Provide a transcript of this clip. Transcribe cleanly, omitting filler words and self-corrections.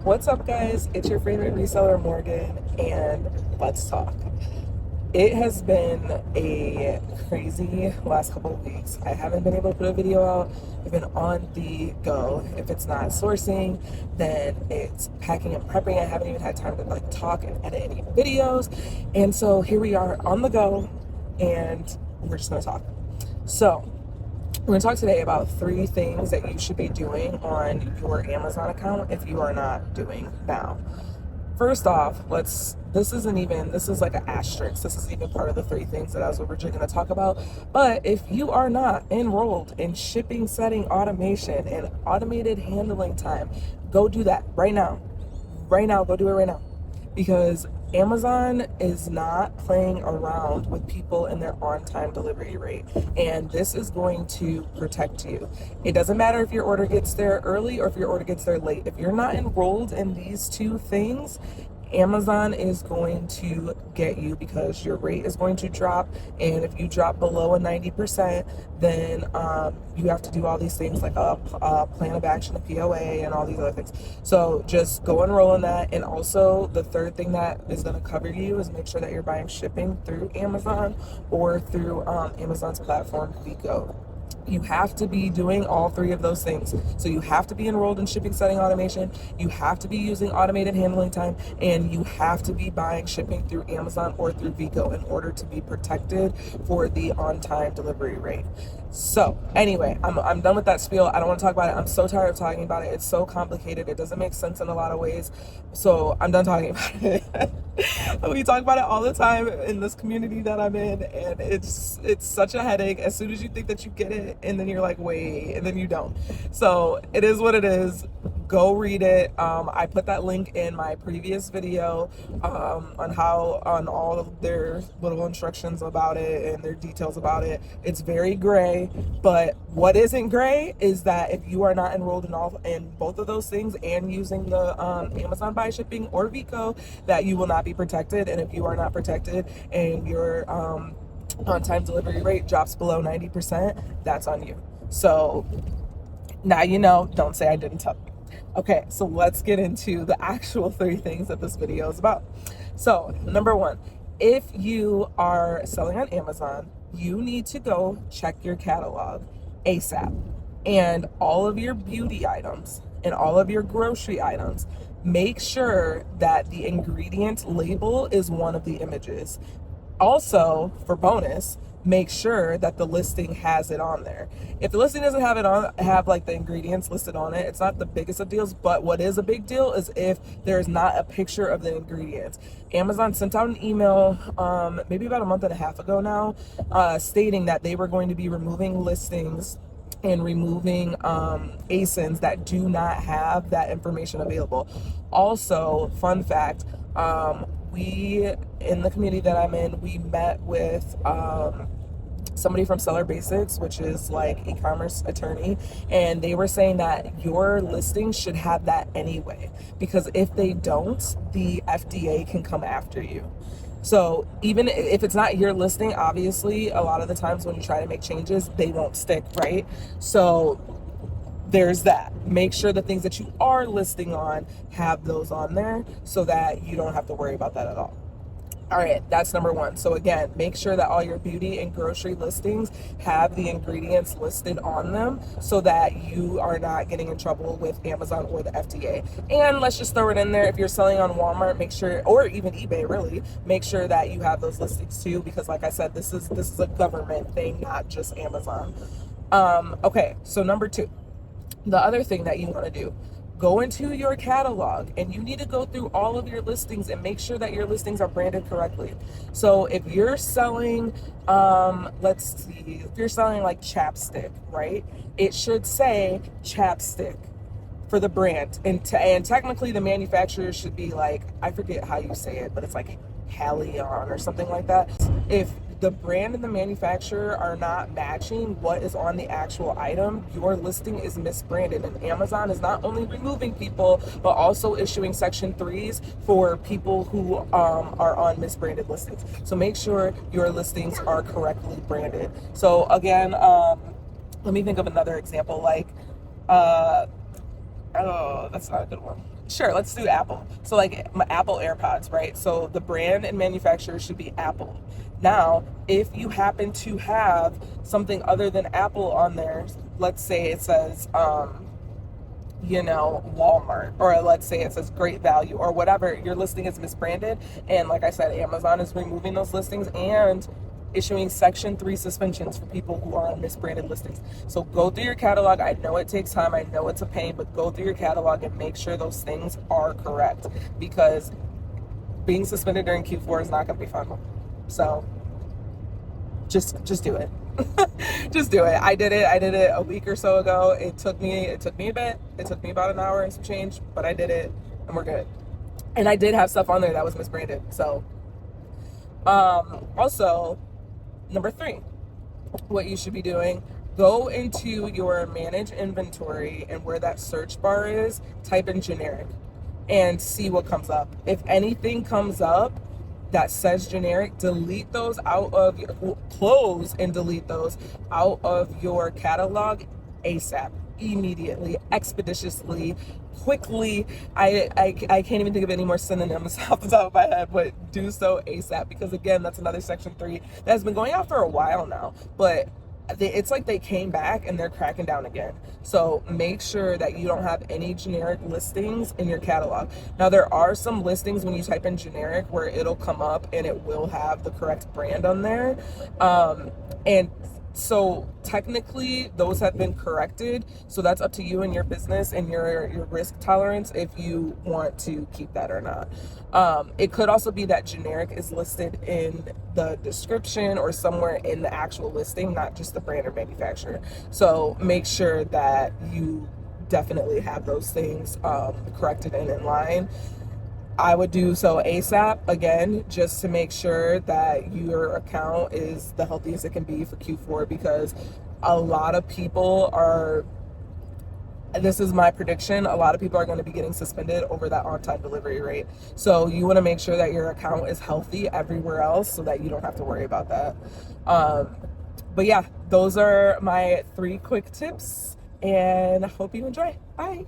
What's up, guys? It's your favorite reseller, Morgan, and let's talk. It has been a crazy last couple of weeks. I haven't been able to put a video out. I've been on the go. If it's not sourcing, then it's packing and prepping. I haven't even had time to talk and edit any videos. And so here we are on the go, and we're just gonna talk. So we're going to talk today about 3 things that you should be doing on your Amazon account if you are not doing now. First off, this is like an asterisk. This is even part of the 3 things that I was originally going to talk about. But if you are not enrolled in shipping setting automation and automated handling time, go do that right now. Right now, go do it right now. Because Amazon is not playing around with people and their on-time delivery rate, and this is going to protect you. It doesn't matter if your order gets there early or if your order gets there late. If you're not enrolled in these 2 things, Amazon is going to get you because your rate is going to drop, and if you drop below a 90%, then you have to do all these things like a plan of action, a POA, and all these other things. So just go enroll in that. And also the third thing that is going to cover you is make sure that you're buying shipping through Amazon or through Amazon's platform, Vigo. You have to be doing all 3 of those things. So you have to be enrolled in shipping setting automation, you have to be using automated handling time, and you have to be buying shipping through Amazon or through Vigo in order to be protected for the on-time delivery rate. So anyway, I'm done with that spiel. I don't want to talk about it. I'm so tired of talking about it. It's so complicated. It doesn't make sense in a lot of ways. So I'm done talking about it. We talk about it all the time in this community that I'm in, and it's such a headache as soon as you think that you get it, and then you're like, wait, and then you don't. So it is what it is. Go read it. I put that link in my previous video on all of their little instructions about it and their details about it. It's very gray, but what isn't gray is that if you are not enrolled in both of those things and using the Amazon Buy Shipping or Vico, that you will not be protected. And if you are not protected and your on-time delivery rate drops below 90%, that's on you. So now you know, don't say I didn't tell you. Okay, so let's get into the actual 3 things that this video is about. So number 1, if you are selling on Amazon, you need to go check your catalog ASAP. And all of your beauty items and all of your grocery items, make sure that the ingredient label is one of the images. Also, for bonus, make sure that the listing has it on there. If the listing doesn't have like the ingredients listed on it, it's not the biggest of deals, but what is a big deal is if there's not a picture of the ingredients. Amazon sent out an email maybe about a month and a half ago now, stating that they were going to be removing listings and removing ASINs that do not have that information available. Also, fun fact, we, in the community that I'm in, we met with somebody from Seller Basics, which is like e-commerce attorney, and they were saying that your listing should have that anyway, because if they don't, the FDA can come after you. So even if it's not your listing, obviously a lot of the times when you try to make changes, they won't stick, right? So there's that. Make sure the things that you are listing on have those on there so that you don't have to worry about that at all. All right, that's number 1. So again, make sure that all your beauty and grocery listings have the ingredients listed on them so that you are not getting in trouble with Amazon or the FDA. And let's just throw it in there, if you're selling on Walmart, make sure, or even eBay really, make sure that you have those listings too, because like I said, this is a government thing, not just Amazon. Okay, so number 2, the other thing that you want to do, go into your catalog and you need to go through all of your listings and make sure that your listings are branded correctly. So if you're selling, if you're selling like chapstick, right? It should say chapstick for the brand. And technically the manufacturer should be like, I forget how you say it, but it's like Halion or something like that. If the brand and the manufacturer are not matching what is on the actual item, your listing is misbranded. And Amazon is not only removing people, but also issuing Section 3s for people who are on misbranded listings. So make sure your listings are correctly branded. So again, let me think of another example. Like Oh, that's not a good one. Sure, let's do Apple. So, like Apple AirPods, right? So, the brand and manufacturer should be Apple. Now, if you happen to have something other than Apple on there, let's say it says, Walmart, or let's say it says Great Value, or whatever, your listing is misbranded. And like I said, Amazon is removing those listings and issuing Section 3 suspensions for people who are on misbranded listings. So go through your catalog. I know it takes time. I know it's a pain, but go through your catalog and make sure those things are correct, because being suspended during Q4 is not going to be fun. So just do it. Just do it. I did it a week or so ago. It took me a bit. It took me about an hour and some change, but I did it and we're good. And I did have stuff on there that was misbranded. So also, number 3, what you should be doing, go into your manage inventory, and where that search bar is, type in generic and see what comes up. If anything comes up that says generic, delete those out of your, close and delete those out of your catalog ASAP, immediately, expeditiously, quickly. I can't even think of any more synonyms off the top of my head, but do so ASAP, because again, that's another Section 3 that's been going out for a while now, but it's like they came back and they're cracking down again. So make sure that you don't have any generic listings in your catalog. Now, there are some listings when you type in generic where it'll come up and it will have the correct brand on there. And so technically those have been corrected. So that's up to you and your business and your risk tolerance if you want to keep that or not. It could also be that generic is listed in the description or somewhere in the actual listing, not just the brand or manufacturer. So make sure that you definitely have those things corrected and in line. I would do so ASAP, again, just to make sure that your account is the healthiest it can be for Q4, because a lot of people are, this is my prediction, a lot of people are going to be getting suspended over that on-time delivery rate. So you want to make sure that your account is healthy everywhere else so that you don't have to worry about that. But yeah, those are my 3 quick tips, and I hope you enjoy. Bye.